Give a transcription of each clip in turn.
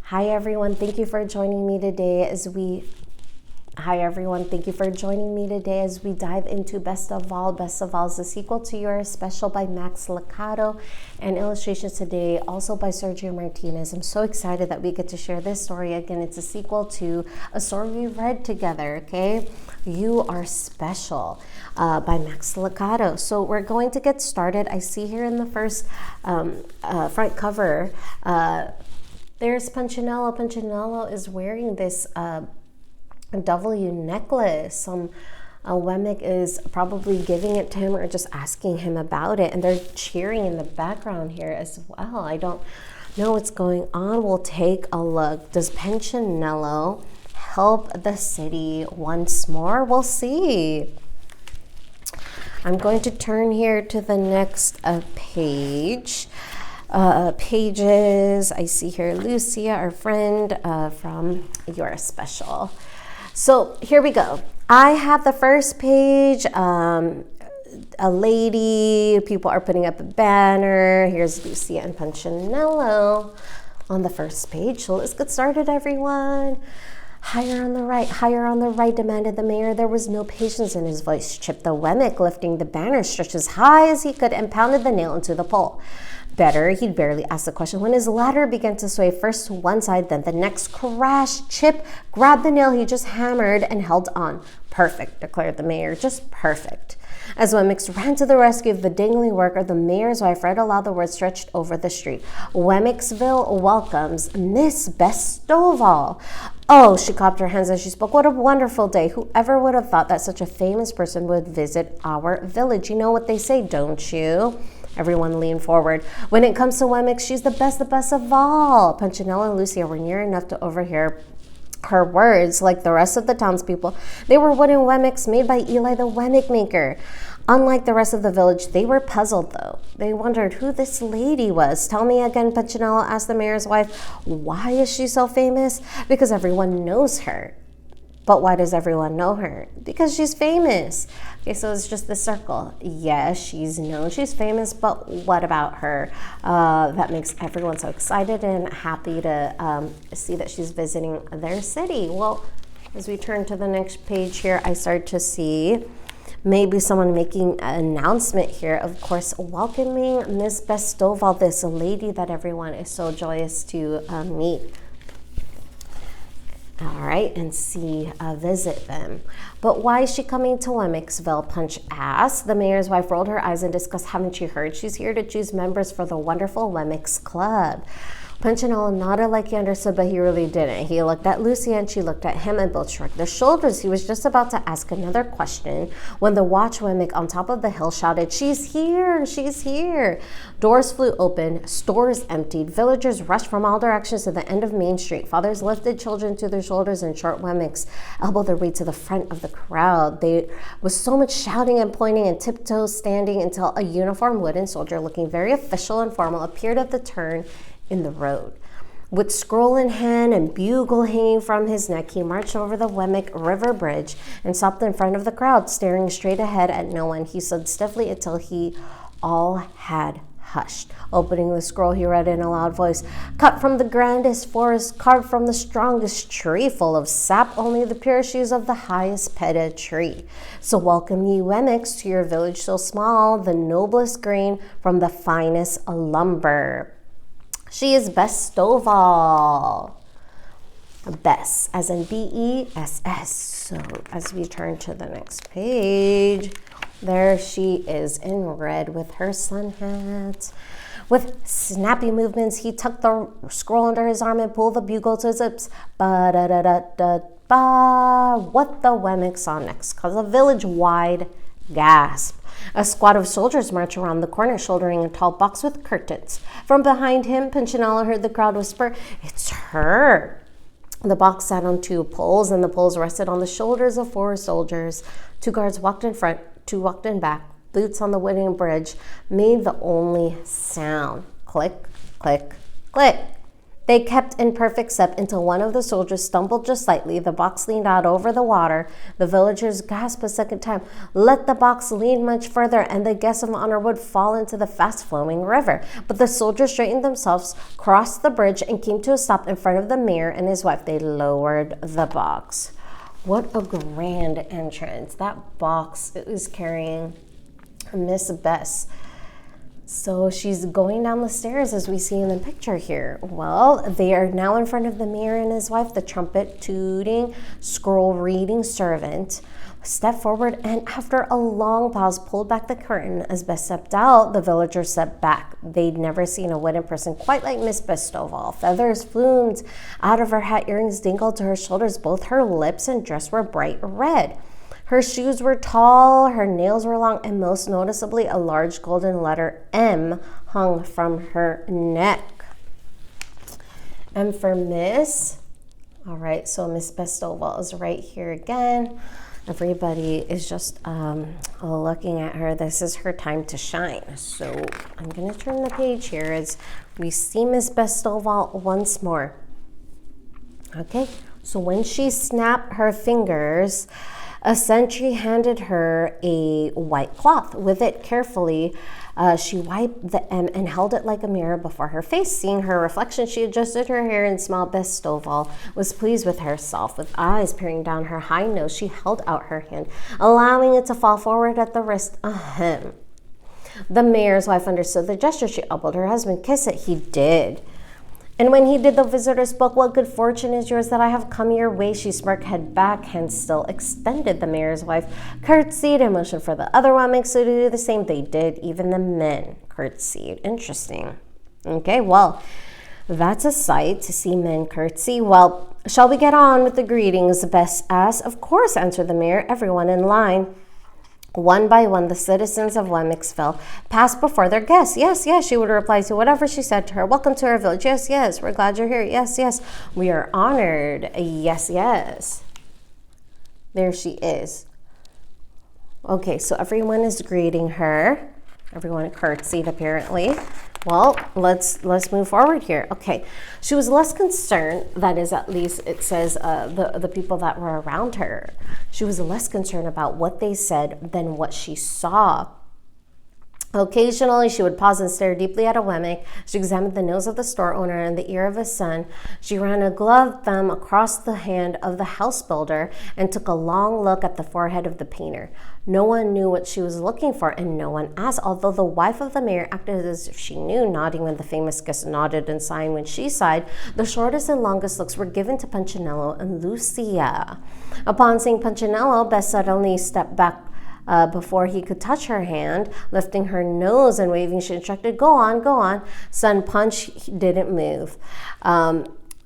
Hi everyone, thank you for joining me today as we dive into Best of All. Best of All is the sequel to Your Special by Max Lucado and illustrations today also by Sergio Martinez. I'm so excited that we get to share this story again. It's a sequel to a story we read together, okay? You Are Special by Max Lucado. So we're going to get started. I see here in the first front cover, there's Punchinello. Punchinello is wearing this W necklace. Wemmick is probably giving it to him or just asking him about it, and they're cheering in the background here as well. I don't know what's going on. We'll take a look. Does Punchinello help the city once more? We'll see. I'm going to turn here to the next page. Pages. I see here Lucia, our friend from You're Special. So here we go. I have the first page. A lady, people are putting up a banner. Here's Lucia and Punchinello on the first page. So let's get started, everyone. Higher on the right, demanded the mayor. There was no patience in his voice. Chipped the Wemmick, lifting the banner, stretched as high as he could and pounded the nail into the pole. Better, he'd barely asked the question when his ladder began to sway first to one side, then the next. Crash! Chip grabbed the nail he just hammered and held on. Perfect, declared the mayor, just perfect. As Wemmick ran to the rescue of the dangling worker, the mayor's wife read aloud the words stretched over the street. Wemmicksville welcomes Miss Best of All. Oh, she clapped her hands as she spoke. What a wonderful day. Whoever would have thought that such a famous person would visit our village? You know what they say, don't you? Everyone leaned forward. When it comes to Wemmick, she's the best of all. Punchinello and Lucia were near enough to overhear her words. Like the rest of the townspeople, they were wooden Wemmicks made by Eli the Wemmick maker. Unlike the rest of the village, they were puzzled, though. They wondered who this lady was. Tell me again, Punchinello asked the mayor's wife. Why is she so famous? Because everyone knows her. But why does everyone know her? Because she's famous. Okay, so it's just the circle. Yes, she's known, she's famous, but what about her? That makes everyone so excited and happy to see that she's visiting their city. Well, as we turn to the next page here, I start to see maybe someone making an announcement here, of course, welcoming Miss Bestoval, this lady that everyone is so joyous to meet. All right, and visit them. But why is she coming to Wemmicksville? Punch asked. The mayor's wife rolled her eyes in disgust. Haven't you heard? She's here to choose members for the wonderful Wemmicks Club. Punchinello nodded like he understood, but he really didn't. He looked at Lucia and she looked at him and both shrugged their shoulders. He was just about to ask another question when the watch Wemmick on top of the hill shouted, "She's here! She's here!" Doors flew open, stores emptied, villagers rushed from all directions to the end of Main Street. Fathers lifted children to their shoulders and short Wemmicks elbowed their way to the front of the crowd. There was so much shouting and pointing and tiptoe standing until a uniformed wooden soldier looking very official and formal appeared at the turn in the road. With scroll in hand and bugle hanging from his neck, he marched over the Wemmick River Bridge and stopped in front of the crowd, staring straight ahead at no one. He stood stiffly until all had hushed. Opening the scroll, he read in a loud voice, "Cut from the grandest forest, carved from the strongest tree, full of sap, only the pure shoes of the highest petted tree. So welcome ye Wemmicks to your village so small, the noblest grain from the finest lumber. She is best of all." Bess, as in B-E-S-S. So as we turn to the next page, there she is in red with her sun hat. With snappy movements, he tucked the scroll under his arm and pulled the bugle to his lips. Ba-da-da-da-da-ba. What the Wemmick saw next caused a village-wide gasp. A squad of soldiers marched around the corner, shouldering a tall box with curtains. From behind him, Punchinello heard the crowd whisper, "It's her." The box sat on two poles, and the poles rested on the shoulders of four soldiers. Two guards walked in front, two walked in back. Boots on the wooden bridge made the only sound. Click, click, click. They kept in perfect step until one of the soldiers stumbled just slightly. The box leaned out over the water. The villagers gasped a second time. Let the box lean much further, and the guest of honor would fall into the fast-flowing river. But the soldiers straightened themselves, crossed the bridge, and came to a stop in front of the mayor and his wife. They lowered the box. What a grand entrance. That box is carrying Miss Bess. So she's going down the stairs as we see in the picture here. Well, they are now in front of the mayor and his wife. The trumpet tooting, scroll reading servant stepped forward and after a long pause pulled back the curtain. As Bess stepped out, the villagers stepped back. They'd never seen a wedding person quite like Miss Bess Stovall. Feathers flumed out of her hat, earrings dingled to her shoulders. Both her lips and dress were bright red. Her shoes were tall, her nails were long, and most noticeably, a large golden letter M hung from her neck. M for Miss. All right, so Miss Bess Stovall is right here again. Everybody is just looking at her. This is her time to shine. So I'm going to turn the page here as we see Miss Bess Stovall once more. Okay, so when she snapped her fingers, a sentry handed her a white cloth. With it carefully, she wiped the M and held it like a mirror before her face. Seeing her reflection, she adjusted her hair and smiled. Bess Stovall was pleased with herself. With eyes peering down her high nose, she held out her hand, allowing it to fall forward at the wrist. Ahem. The mayor's wife understood the gesture. She elbowed her husband. Kiss it. He did. And when he did, the visitor spoke. What good fortune is yours that I have come your way? She smirked, head back, hand still extended. The mayor's wife curtsied and motioned for the other women to do the same. They did. Even the men curtsied. Interesting. Okay, well, that's a sight to see men curtsy. Well, shall we get on with the greetings? Bess asked. Of course, answered the mayor. Everyone in line. One by one, the citizens of Wemmixville passed before their guests. Yes, yes, she would reply to whatever she said to her. Welcome to our village. Yes, yes, we're glad you're here. Yes, yes, we are honored. Yes, yes. There she is. Okay, so everyone is greeting her. Everyone curtsied, apparently. Well, let's move forward here. Okay, she was less concerned, that is, at least it says the people that were around her. She was less concerned about what they said than what she saw. Occasionally, she would pause and stare deeply at a Wemmick. She examined the nose of the store owner and the ear of his son. She ran a gloved thumb across the hand of the house builder and took a long look at the forehead of the painter. No one knew what she was looking for, and no one asked, although the wife of the mayor acted as if she knew, nodding when the famous guest nodded and sighing when she sighed. The shortest and longest looks were given to Punchinello and Lucia. Upon seeing Punchinello, Bess suddenly stepped back before he could touch her hand. Lifting her nose and waving, she instructed, go on, go on. Son Punch didn't move.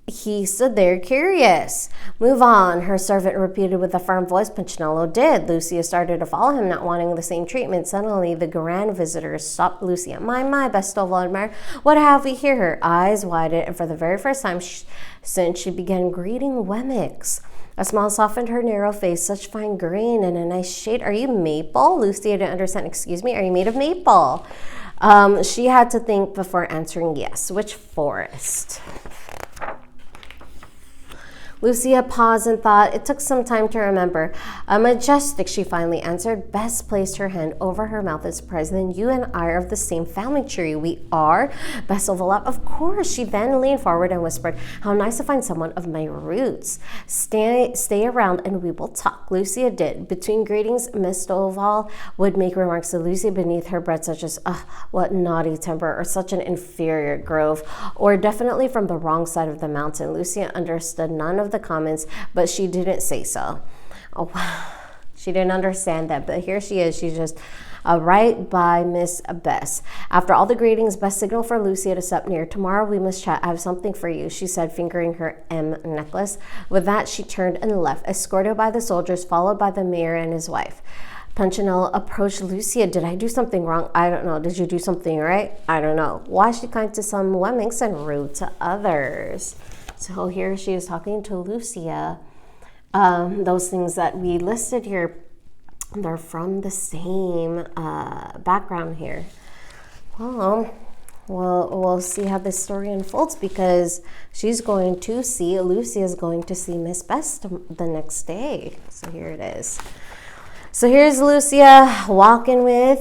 He stood there curious. Move on, her servant repeated with a firm voice. Punchinello did. Lucia started to follow him, not wanting the same treatment. Suddenly, the grand visitor stopped Lucia. My, Bess Stovall admired. What have we here? Her eyes widened, and for the very first time since she began greeting Wemmicks. A smile softened her narrow face. Such fine green and a nice shade. Are you maple? Lucia didn't understand. Excuse me, are you made of maple? She had to think before answering yes. Which forest? Lucia paused and thought. It took some time to remember. Majestic, she finally answered. Bess placed her hand over her mouth in surprise. Then you and I are of the same family tree. We are? Bess overlapped. Of course. She then leaned forward and whispered, how nice to find someone of my roots. Stay around and we will talk. Lucia did. Between greetings, Miss Stovall would make remarks to Lucia beneath her breath, such as, what naughty temper, or such an inferior grove, or definitely from the wrong side of the mountain. Lucia understood none of the comments, but she didn't say so. Oh, she didn't understand that, but here she is. She's just right by Miss Bess. After all the greetings, Bess signaled for Lucia to step near. Tomorrow we must chat. I have something for you, she said, fingering her M necklace. With that, she turned and left, escorted by the soldiers, followed by the mayor and his wife. Punchinello approached Lucia. Did I do something wrong? I don't know. Did you do something right? I don't know. Why is she kind to some Wemmicks and rude to others? So here she is talking to Lucia. Those things that we listed here, they're from the same background here. Well, we'll see how this story unfolds, because Lucia is going to see Miss Best the next day. So here it is. So here's Lucia walking with